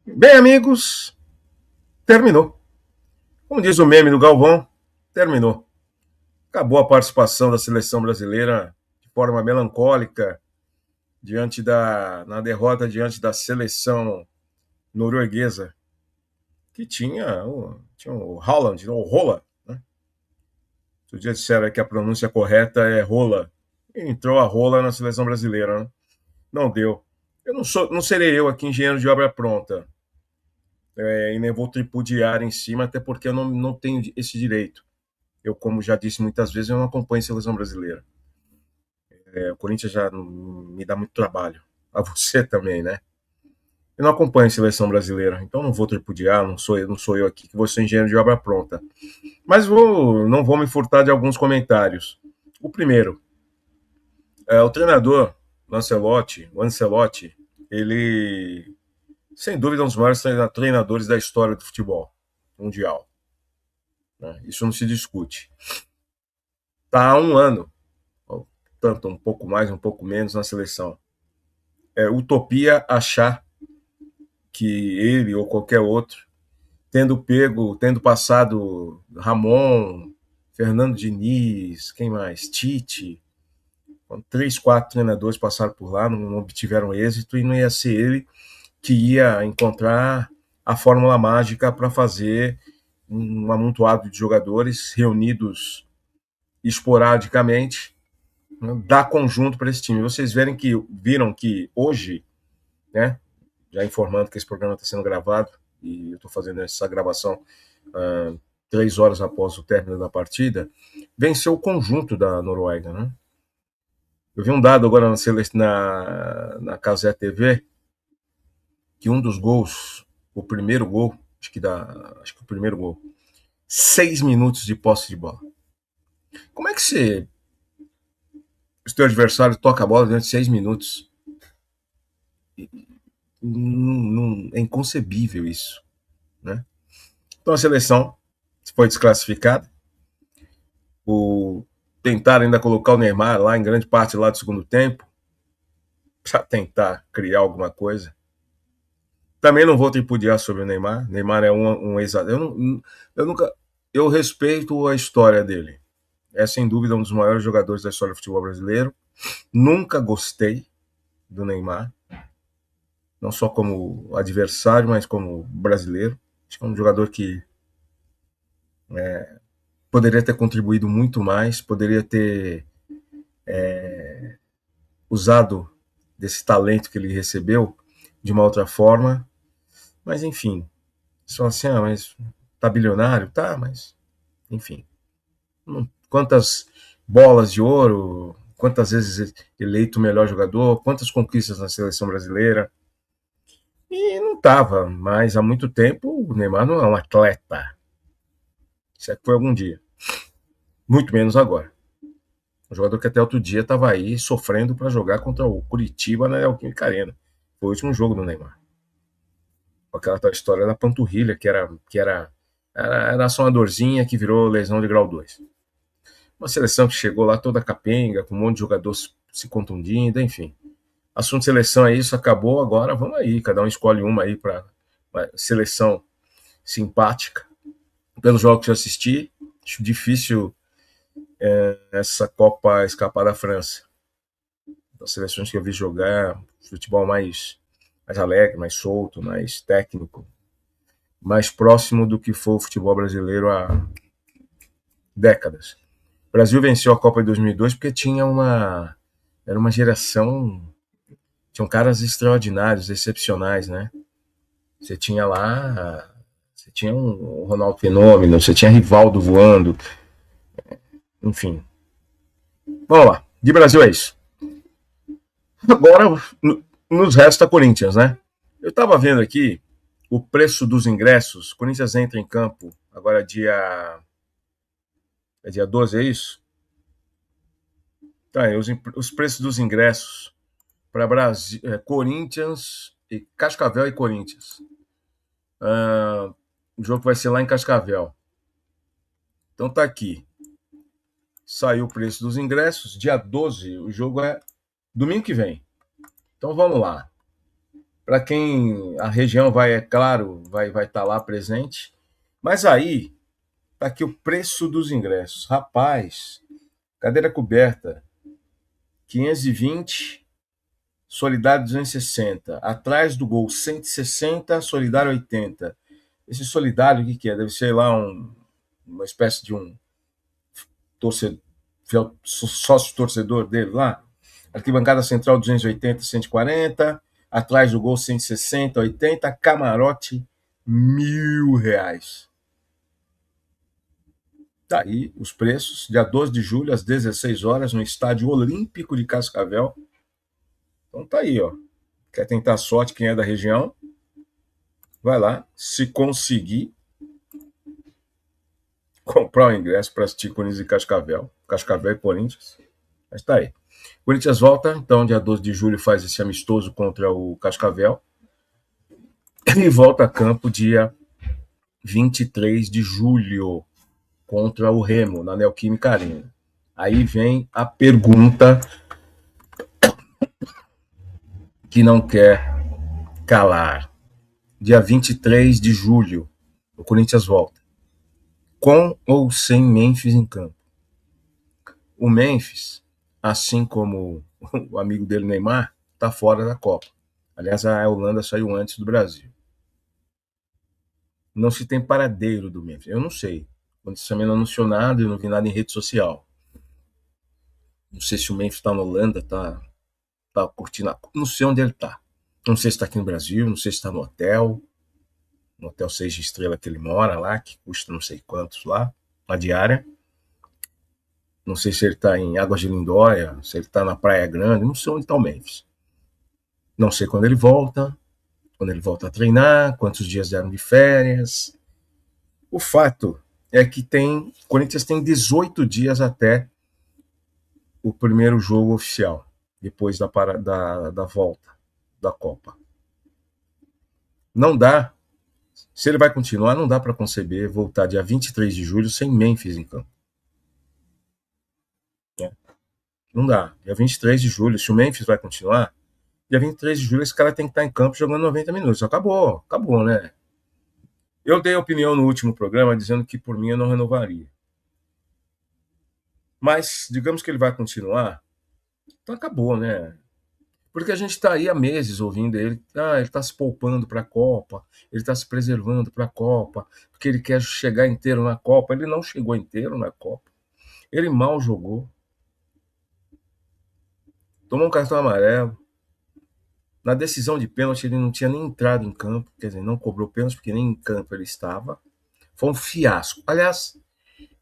Bem, amigos, terminou. Como diz o meme do Galvão, terminou. Acabou a participação da seleção brasileira de forma melancólica na derrota diante da seleção norueguesa, que tinha o Haaland, o Rola. Né? Se o dia disseram que a pronúncia correta é Rola, entrou a Rola na seleção brasileira. Né? Não deu. Não serei eu aqui engenheiro de obra pronta, e nem vou tripudiar em cima, até porque eu não tenho esse direito. Eu, como já disse muitas vezes, eu não acompanho a seleção brasileira. O Corinthians já me dá muito trabalho. A você também, né? Eu não acompanho a seleção brasileira, então não vou tripudiar, não sou eu aqui que vou ser engenheiro de obra pronta. Mas não vou me furtar de alguns comentários. O primeiro, o treinador, o Ancelotti, ele, sem dúvida, é um dos maiores treinadores da história do futebol mundial. Né? Isso não se discute. Está há um ano, tanto um pouco mais, um pouco menos na seleção. É utopia achar que ele ou qualquer outro, tendo passado Ramon, Fernando Diniz, quem mais? Tite, 3, 4 treinadores passaram por lá, não obtiveram êxito e não ia ser ele que ia encontrar a fórmula mágica para fazer um amontoado de jogadores reunidos esporadicamente, né, dar conjunto para esse time. Vocês viram que hoje, né, já informando que esse programa está sendo gravado, e eu estou fazendo essa gravação 3 horas após o término da partida, venceu o conjunto da Noruega. Né? Eu vi um dado agora na Casé TV, que um dos gols, o primeiro gol, acho que o primeiro gol, 6 minutos de posse de bola. Como é que o teu adversário toca a bola durante 6 minutos? É inconcebível isso. Né? Então a seleção foi desclassificada. Tentaram ainda colocar o Neymar lá em grande parte lá do segundo tempo para tentar criar alguma coisa. Também não vou tripudiar sobre o Neymar. Neymar é um ex. Eu nunca. Eu respeito a história dele. É sem dúvida um dos maiores jogadores da história do futebol brasileiro. Nunca gostei do Neymar, não só como adversário, mas como brasileiro. Acho que é um jogador que poderia ter contribuído muito mais, poderia ter usado desse talento que ele recebeu de uma outra forma. Mas enfim, só assim, mas tá bilionário? Tá, mas enfim. Quantas bolas de ouro, quantas vezes eleito o melhor jogador, quantas conquistas na seleção brasileira. E não estava, mas há muito tempo o Neymar não é um atleta. Isso é que foi algum dia. Muito menos agora. Um jogador que até outro dia estava aí sofrendo para jogar contra o Curitiba na Neoquímica Arena. Foi o último jogo do Neymar. Com aquela tal história da panturrilha, era só uma dorzinha que virou lesão de grau 2. Uma seleção que chegou lá toda capenga, com um monte de jogador se contundindo, enfim. Assunto de seleção é isso, acabou, agora vamos aí, cada um escolhe uma aí para seleção simpática. Pelos jogos que eu assisti, acho difícil essa Copa escapar da França. As seleções que eu vi jogar, futebol mais alegre, mais solto, mais técnico, mais próximo do que foi o futebol brasileiro há décadas. O Brasil venceu a Copa de 2002 porque era uma geração, tinham caras extraordinários, excepcionais, né? Você tinha um Ronaldo Fenômeno, você tinha Rivaldo voando, enfim. Vamos lá, de Brasil é isso. Agora nos resta Corinthians, né? Eu estava vendo aqui o preço dos ingressos. Corinthians entra em campo agora dia 12, é isso? Tá, os preços dos ingressos para Brasil, Corinthians e Cascavel e Corinthians. O jogo vai ser lá em Cascavel. Então tá aqui. Saiu o preço dos ingressos. Dia 12, o jogo é domingo que vem. Então vamos lá. Para quem a região vai, é claro, vai estar lá presente. Mas aí tá aqui o preço dos ingressos. Rapaz, cadeira coberta 520, solidário 260. Atrás do gol 160, solidário 80. Esse solidário, o que é? Deve ser lá uma espécie de um torcedor, sócio torcedor dele lá. Arquibancada central 280, 140. Atrás do gol 160, 80. Camarote R$ 1.000. Tá aí os preços. Dia 12 de julho, às 16 horas, no Estádio Olímpico de Cascavel. Então tá aí, ó. Quer tentar sorte, quem é da região? Vai lá. Se conseguir comprar o ingresso para assistir Corinthians e Cascavel. Cascavel e Corinthians. Mas tá aí. Corinthians volta, então, dia 12 de julho, faz esse amistoso contra o Cascavel. E volta a campo dia 23 de julho contra o Remo, na Neoquímica Arena. Aí vem a pergunta que não quer calar. Dia 23 de julho, o Corinthians volta. Com ou sem Memphis em campo? O Memphis, assim como o amigo dele Neymar, está fora da Copa. Aliás, a Holanda saiu antes do Brasil. Não se tem paradeiro do Memphis. Eu não sei. O Corinthians também não anunciou nada, eu não vi nada em rede social. Não sei se o Memphis está na Holanda, tá curtindo a... Não sei onde ele está. Não sei se está aqui no Brasil, não sei se está no hotel 6 estrelas que ele mora lá, que custa não sei quantos lá, a diária. Não sei se ele está em Águas de Lindóia, se ele está na Praia Grande, não sei onde está o Memphis. Não sei quando ele volta a treinar, quantos dias deram de férias. O fato é que o Corinthians tem 18 dias até o primeiro jogo oficial, depois da volta da Copa. Não dá, se ele vai continuar, não dá para conceber voltar dia 23 de julho sem Memphis em campo. Não dá. Dia 23 de julho, se o Memphis vai continuar, dia 23 de julho esse cara tem que estar em campo jogando 90 minutos. Acabou, né? Eu dei opinião no último programa dizendo que por mim eu não renovaria. Mas, digamos que ele vai continuar, então acabou, né? Porque a gente está aí há meses ouvindo ele. Ele está se poupando para a Copa, ele está se preservando para a Copa, porque ele quer chegar inteiro na Copa. Ele não chegou inteiro na Copa. Ele mal jogou. Tomou um cartão amarelo. Na decisão de pênalti, ele não tinha nem entrado em campo, quer dizer, não cobrou pênalti, porque nem em campo ele estava. Foi um fiasco. Aliás,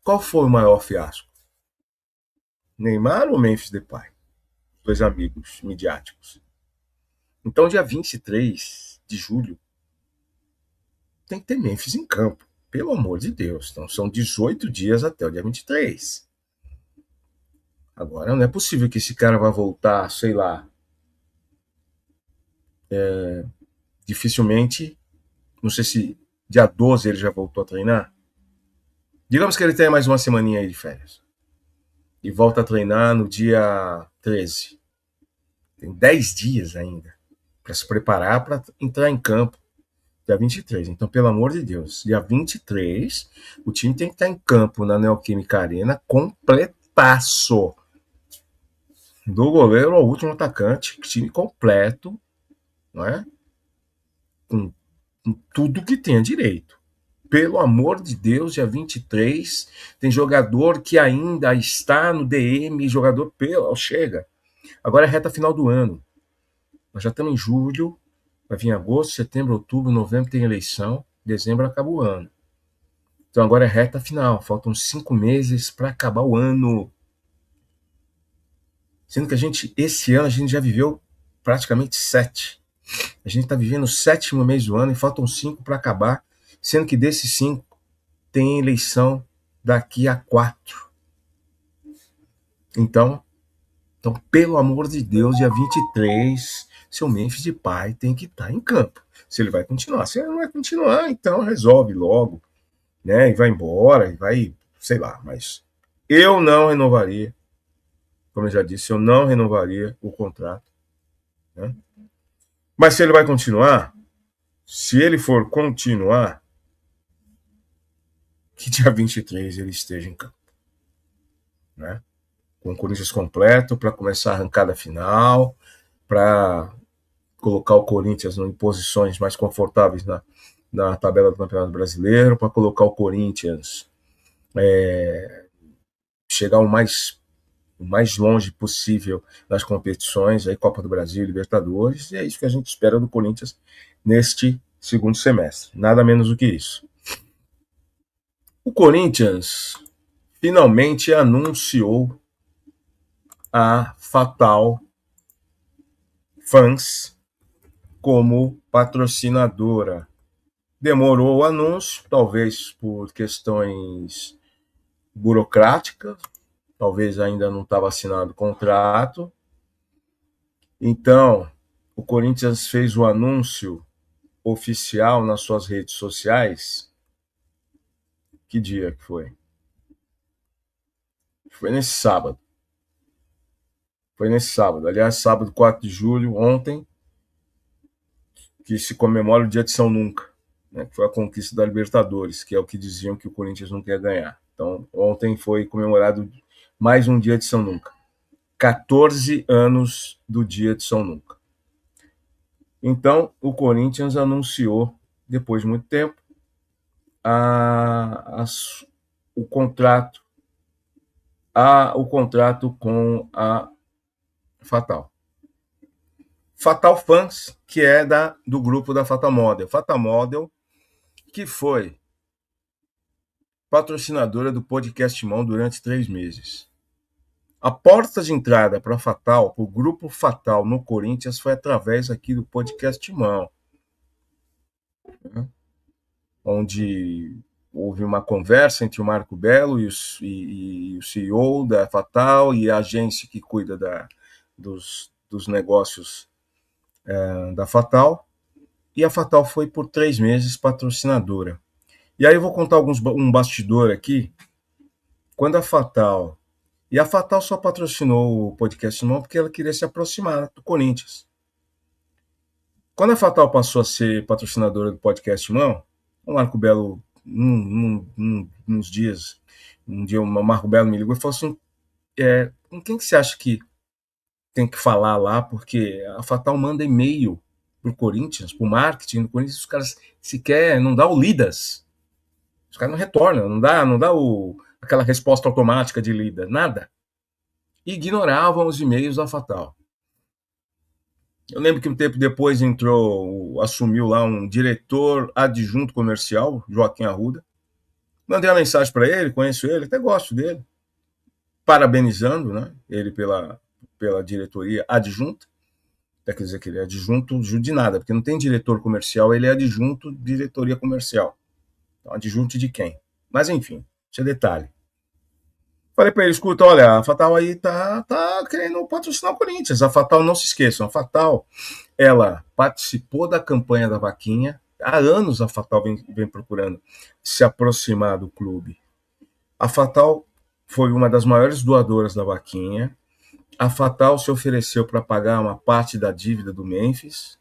qual foi o maior fiasco? Neymar ou Memphis Depay? Dois amigos midiáticos. Então, dia 23 de julho, tem que ter Memphis em campo. Pelo amor de Deus. Então, são 18 dias até o dia 23. Agora, não é possível que esse cara vá voltar, sei lá, dificilmente, não sei se dia 12 ele já voltou a treinar. Digamos que ele tenha mais uma semaninha aí de férias. E volta a treinar no dia 13. Tem 10 dias ainda para se preparar para entrar em campo dia 23. Então, pelo amor de Deus, dia 23, o time tem que estar em campo na Neoquímica Arena completaço. Do goleiro ao último atacante, time completo, não é? Com tudo que tenha direito. Pelo amor de Deus, dia 23, tem jogador que ainda está no DM, jogador chega. Agora é reta final do ano. Nós já estamos em julho, vai vir agosto, setembro, outubro, novembro tem eleição, dezembro acaba o ano. Então agora é reta final, faltam 5 meses para acabar o ano. Sendo que esse ano a gente já viveu praticamente 7. A gente está vivendo o 7º mês do ano e faltam 5 para acabar, sendo que desses 5 tem eleição daqui a 4. Então, pelo amor de Deus, dia 23, seu Memphis Depay tem que estar em campo. Se ele vai continuar. Se ele não vai continuar, então resolve logo, né? E vai embora, e vai, sei lá. Mas eu não renovaria, como eu já disse, eu não renovaria o contrato, né? Mas se ele vai continuar, se ele for continuar, que dia 23 ele esteja em campo, né? Com o Corinthians completo para começar a arrancada final, para colocar o Corinthians em posições mais confortáveis na tabela do Campeonato Brasileiro, para colocar o Corinthians chegar o mais longe possível nas competições, aí Copa do Brasil, Libertadores, e é isso que a gente espera do Corinthians neste segundo semestre, nada menos do que isso. O Corinthians finalmente anunciou a Fatal Fans como patrocinadora. Demorou o anúncio, talvez por questões burocráticas, talvez ainda não estava assinado o contrato. Então, o Corinthians fez o anúncio oficial nas suas redes sociais. Que dia que foi? Foi nesse sábado. Aliás, sábado, 4 de julho, ontem, que se comemora o dia de São Nunca, né, que foi a conquista da Libertadores, que é o que diziam que o Corinthians não quer ganhar. Então, ontem foi comemorado mais um dia de São Nunca. 14 anos do dia de São Nunca. Então, o Corinthians anunciou, depois de muito tempo, o contrato com a Fatal. Fatal Fans, que é do grupo da Fatal Model. Fatal Model, que foi patrocinadora do Podcast Mão durante 3 meses. A porta de entrada para Fatal, para o grupo Fatal no Corinthians, foi através aqui do Podcast Mão, né? Onde houve uma conversa entre o Marco Belo e o CEO da Fatal e a agência que cuida dos negócios da Fatal, e a Fatal foi por 3 meses patrocinadora. E aí eu vou contar um bastidor aqui. Quando a Fatal só patrocinou o Podcast Mão porque ela queria se aproximar do Corinthians. Quando a Fatal passou a ser patrocinadora do Podcast Mão, o Marco Belo, uns dias, um dia o Marco Belo me ligou e falou assim, com quem que você acha que tem que falar lá? Porque a Fatal manda e-mail pro Corinthians, pro marketing do Corinthians, os caras sequer não dá o lidas. Os caras não retornam, não dá aquela resposta automática de lida, nada. E ignoravam os e-mails da Fatal. Eu lembro que um tempo depois assumiu lá um diretor adjunto comercial, Joaquim Arruda. Mandei uma mensagem para ele, conheço ele, até gosto dele, parabenizando, né, ele pela diretoria adjunta. Quer dizer que ele é adjunto de nada, porque não tem diretor comercial, ele é adjunto de diretoria comercial. Então, adjunto de quem? Mas enfim, isso é detalhe. Falei para ele, escuta, olha, a Fatal aí tá querendo patrocinar o Corinthians. A Fatal, não se esqueçam, a Fatal, ela participou da campanha da vaquinha. Há anos a Fatal vem procurando se aproximar do clube. A Fatal foi uma das maiores doadoras da vaquinha. A Fatal se ofereceu para pagar uma parte da dívida do Memphis.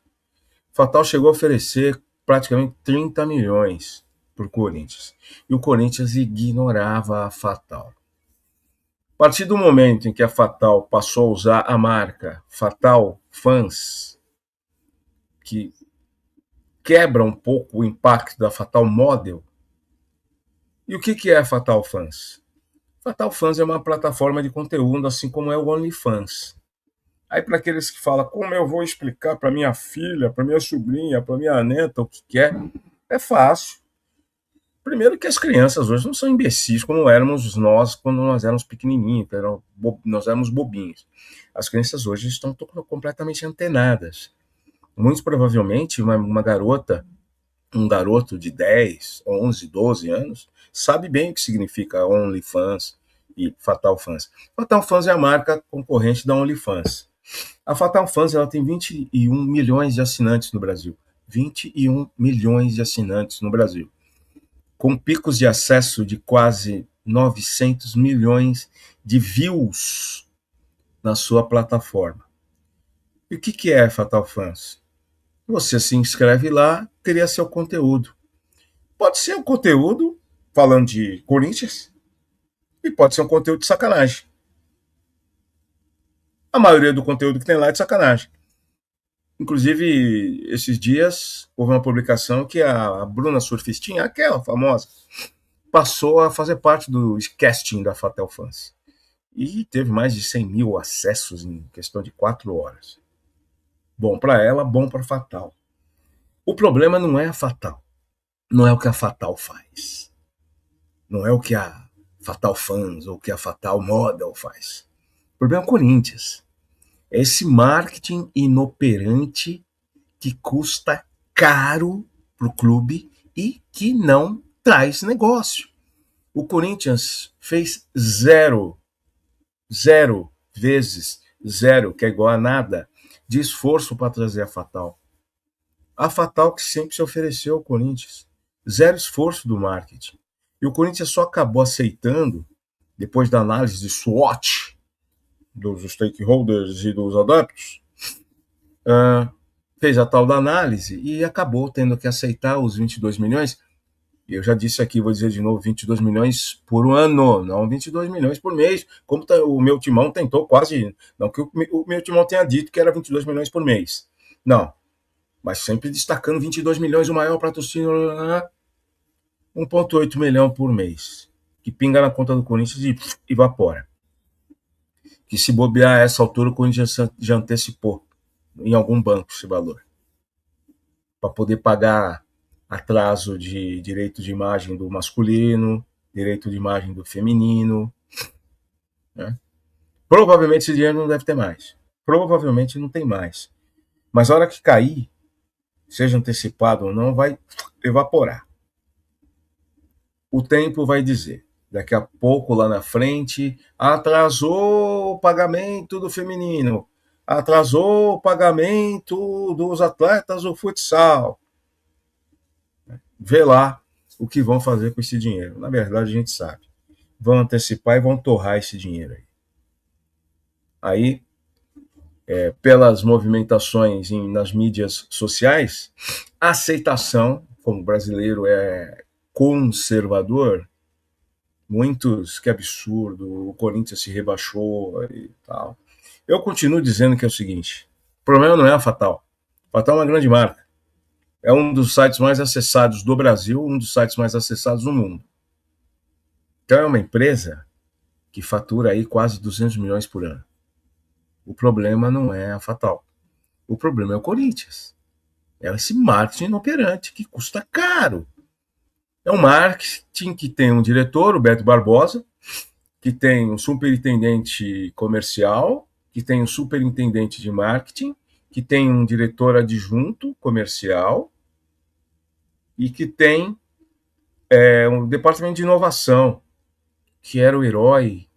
A Fatal chegou a oferecer praticamente 30 milhões para o Corinthians. E o Corinthians ignorava a Fatal. A partir do momento em que a Fatal passou a usar a marca Fatal Fans, que quebra um pouco o impacto da Fatal Model. E o que é a Fatal Fans? Fatal Fans é uma plataforma de conteúdo, assim como é o OnlyFans. Aí, para aqueles que falam, como eu vou explicar para minha filha, para minha sobrinha, para minha neta o que é fácil. Primeiro que as crianças hoje não são imbecis como éramos nós quando nós éramos pequenininhos, nós éramos bobinhos. As crianças hoje estão completamente antenadas. Muito provavelmente uma garota, um garoto de 10, 11, 12 anos, sabe bem o que significa OnlyFans e Fatal Fans. Fatal Fans é a marca concorrente da OnlyFans. A Fatal Fans ela tem 21 milhões de assinantes no Brasil. 21 milhões de assinantes no Brasil. Com picos de acesso de quase 900 milhões de views na sua plataforma. E o que é Fatal Fans? Você se inscreve lá, cria seu conteúdo. Pode ser um conteúdo falando de Corinthians e pode ser um conteúdo de sacanagem. A maioria do conteúdo que tem lá é de sacanagem. Inclusive, esses dias houve uma publicação que a Bruna Surfistinha, aquela famosa, passou a fazer parte do casting da Fatel Fans. E teve mais de 100 mil acessos em questão de 4 horas. Bom para ela, bom para a Fatal. O problema não é a Fatal. Não é o que a Fatal faz. Não é o que a Fatal Fans ou o que a Fatal Model faz. O problema é o Corinthians. É esse marketing inoperante que custa caro para o clube e que não traz negócio. O Corinthians fez zero vezes zero, que é igual a nada, de esforço para trazer a Fatal. A Fatal que sempre se ofereceu ao Corinthians. Zero esforço do marketing. E o Corinthians só acabou aceitando, depois da análise de SWOT dos stakeholders e dos adeptos, fez a tal da análise e acabou tendo que aceitar os 22 milhões. Eu já disse aqui, vou dizer de novo, 22 milhões por ano, não 22 milhões por mês, como o meu timão tentou quase, não que o meu timão tenha dito que era 22 milhões por mês. Não, mas sempre destacando 22 milhões, o maior patrocínio, 1,8 milhão por mês, que pinga na conta do Corinthians e evapora. Que se bobear a essa altura, o Corinthians já antecipou em algum banco esse valor, para poder pagar atraso de direito de imagem do masculino, direito de imagem do feminino. Né? Provavelmente esse dinheiro não deve ter mais. Provavelmente não tem mais. Mas a hora que cair, seja antecipado ou não, vai evaporar. O tempo vai dizer. Daqui a pouco, lá na frente, atrasou o pagamento do feminino, atrasou o pagamento dos atletas do futsal. Vê lá o que vão fazer com esse dinheiro. Na verdade, a gente sabe. Vão antecipar e vão torrar esse dinheiro aí. Aí, pelas movimentações nas mídias sociais, a aceitação, como o brasileiro é conservador, muitos, que absurdo, o Corinthians se rebaixou e tal. Eu continuo dizendo que é o seguinte, o problema não é a Fatal. A Fatal é uma grande marca. É um dos sites mais acessados do Brasil, um dos sites mais acessados do mundo. Então é uma empresa que fatura aí quase 200 milhões por ano. O problema não é a Fatal. O problema é o Corinthians. É esse marketing inoperante que custa caro. É um marketing que tem um diretor, o Beto Barbosa, que tem um superintendente comercial, que tem um superintendente de marketing, que tem um diretor adjunto comercial e que tem um departamento de inovação, que era o herói.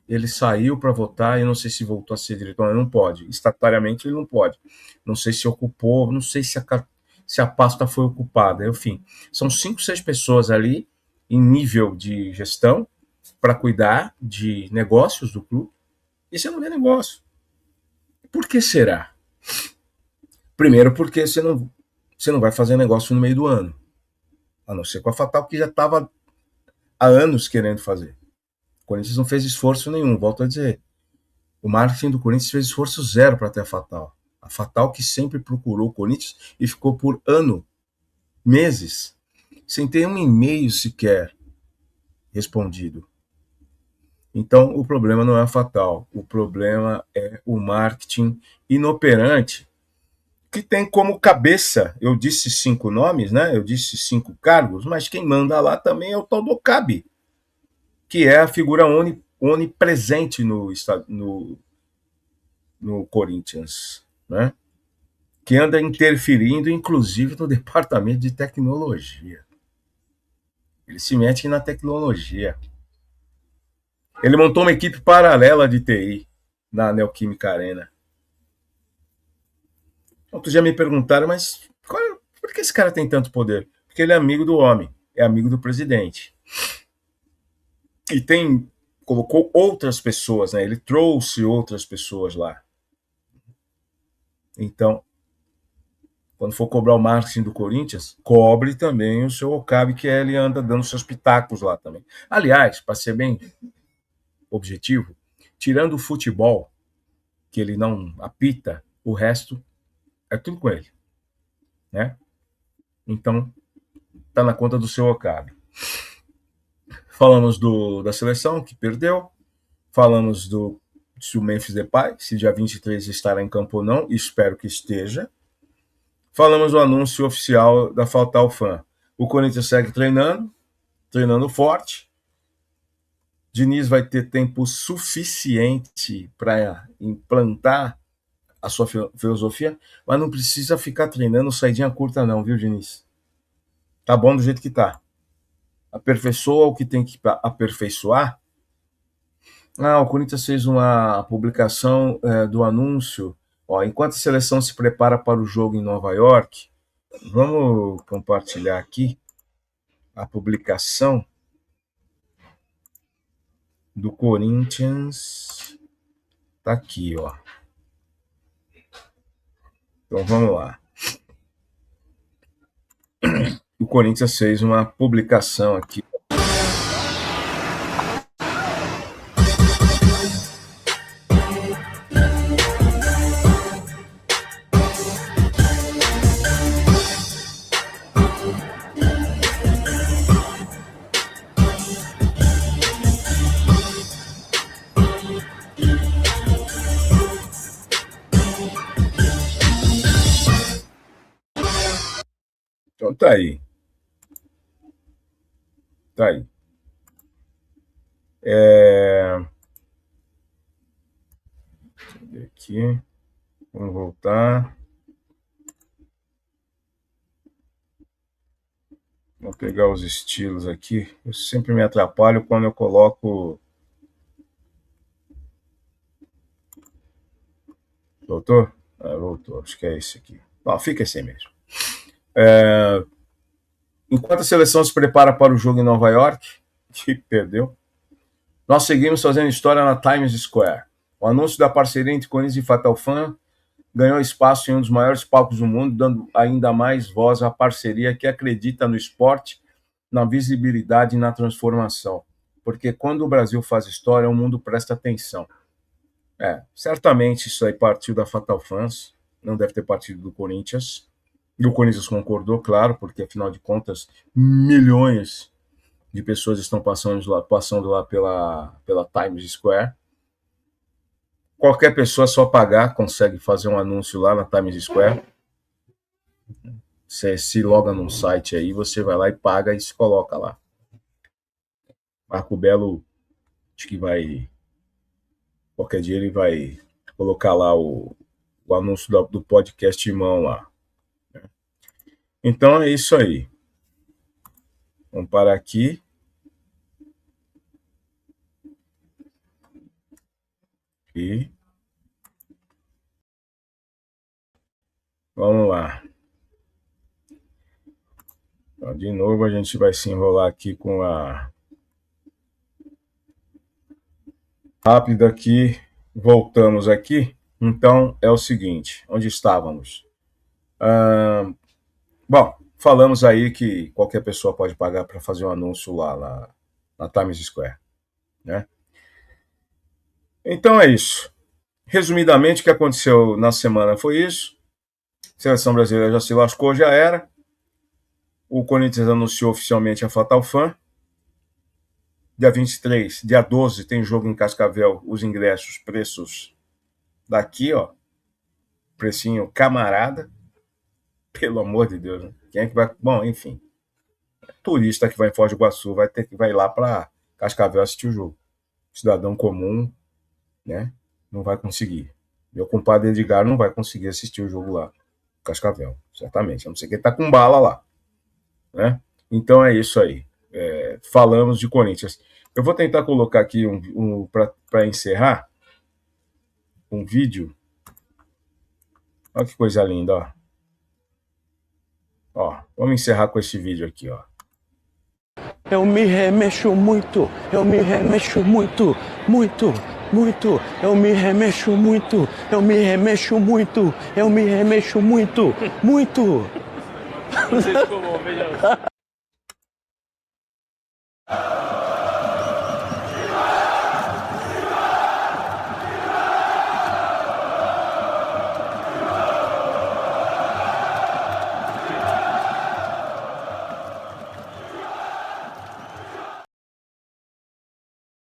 Ele saiu para votar e não sei se voltou a ser diretor, mas não pode. Estatutariamente ele não pode. Não sei se ocupou, não sei se a pasta foi ocupada. Enfim, são 5, 6 pessoas ali em nível de gestão para cuidar de negócios do clube. E você não vê negócio. Por que será? Primeiro porque você não vai fazer negócio no meio do ano. A não ser com a Fatal, que já estava há anos querendo fazer. O Corinthians não fez esforço nenhum, volto a dizer. O marketing do Corinthians fez esforço zero para ter a Fatal. A Fatal que sempre procurou o Corinthians e ficou por meses, sem ter um e-mail sequer respondido. Então, o problema não é a Fatal. O problema é o marketing inoperante, que tem como cabeça, eu disse 5 nomes, né? Eu disse 5 cargos, mas quem manda lá também é o tal do CAB, que é a figura onipresente no Corinthians, né? Que anda interferindo, inclusive, no departamento de tecnologia. Ele se mete na tecnologia. Ele montou uma equipe paralela de TI na Neoquímica Arena. Outro dia me perguntaram, mas por que esse cara tem tanto poder? Porque ele é amigo do homem, é amigo do presidente. E colocou outras pessoas, né? Ele trouxe outras pessoas lá. Então, quando for cobrar o marketing do Corinthians, cobre também o seu Okabe, que ele anda dando seus pitacos lá também. Aliás, para ser bem objetivo, tirando o futebol, que ele não apita, o resto é tudo com ele, né? Então, tá na conta do seu Okabe. Falamos da seleção, que perdeu. Falamos se o Memphis Depay, se dia 23 estará em campo ou não, espero que esteja. Falamos do anúncio oficial da Fatal Fan. O Corinthians segue treinando forte. Diniz vai ter tempo suficiente para implantar a sua filosofia, mas não precisa ficar treinando saidinha curta não, viu, Diniz? Tá bom do jeito que tá. Aperfeiçoa o que tem que aperfeiçoar. O Corinthians fez uma publicação do anúncio. Enquanto a seleção se prepara para o jogo em Nova York, vamos compartilhar aqui a publicação do Corinthians. Tá aqui, ó. Então vamos lá. O Corinthians fez uma publicação aqui. Então tá aí. Tá aí. Aqui. Vamos voltar. Vou pegar os estilos aqui. Eu sempre me atrapalho quando eu coloco. Voltou? Voltou. Acho que é esse aqui. Não, fica esse aí mesmo. Enquanto a seleção se prepara para o jogo em Nova York, que perdeu, nós seguimos fazendo história na Times Square. O anúncio da parceria entre Corinthians e Fatal Fan ganhou espaço em um dos maiores palcos do mundo, dando ainda mais voz à parceria que acredita no esporte, na visibilidade e na transformação. Porque quando o Brasil faz história, o mundo presta atenção. Certamente isso aí partiu da Fatal Fans, não deve ter partido do Corinthians. E o Corinthians concordou, claro, porque afinal de contas, milhões de pessoas estão passando lá pela Times Square. Qualquer pessoa só pagar consegue fazer um anúncio lá na Times Square. Você se loga num site aí, você vai lá e paga e se coloca lá. Marco Belo, acho que vai... Qualquer dia ele vai colocar lá o anúncio do podcast Irmão lá. Então é isso aí. Vamos parar aqui. E vamos lá. De novo a gente vai se enrolar aqui com a rápida aqui. Voltamos aqui. Então é o seguinte, onde estávamos? Bom, falamos aí que qualquer pessoa pode pagar para fazer um anúncio lá na Times Square, né? Então é isso. Resumidamente, o que aconteceu na semana foi isso. A seleção brasileira já se lascou, já era. O Corinthians anunciou oficialmente a Fatal Fan. Dia 23, dia 12, tem jogo em Cascavel. Os ingressos, preços daqui, ó. Precinho camarada. Pelo amor de Deus, né? Quem é que vai... Bom, enfim. Turista que vai em Foz do Iguaçu vai lá para Cascavel assistir o jogo. Cidadão comum, né? Não vai conseguir. Meu compadre Edgar não vai conseguir assistir o jogo lá. Cascavel, certamente. A não ser que ele tá com bala lá, né? Então é isso aí. Falamos de Corinthians. Eu vou tentar colocar aqui para encerrar um vídeo. Olha que coisa linda, ó. Vamos encerrar com esse vídeo aqui, ó. Eu me remexo muito, muito. muito, eu me remexo muito, eu me remexo muito, eu me remexo muito, muito.